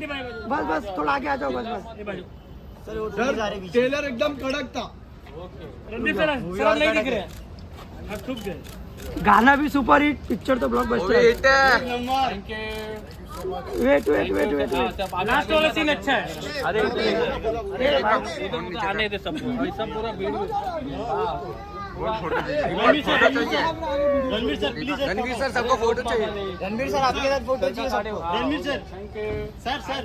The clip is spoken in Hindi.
बस बस थोड़ा आगे आ जाओ बस बस। सर ट्रेलर एकदम कड़क था। रणदीप सर नहीं दिख रहे हैं। अब खूब गए। गाना भी सुपर हिट, पिक्चर तो blockbuster. Wait wait wait wait last वाला सीन अच्छा है। अरे आने दे सबको, सब पूरा वीडियो। रणवीर सर सबको फोटो चाहिए। रणवीर सर आपके साथ फोटो चाहिए सबको। Ranveer sir sir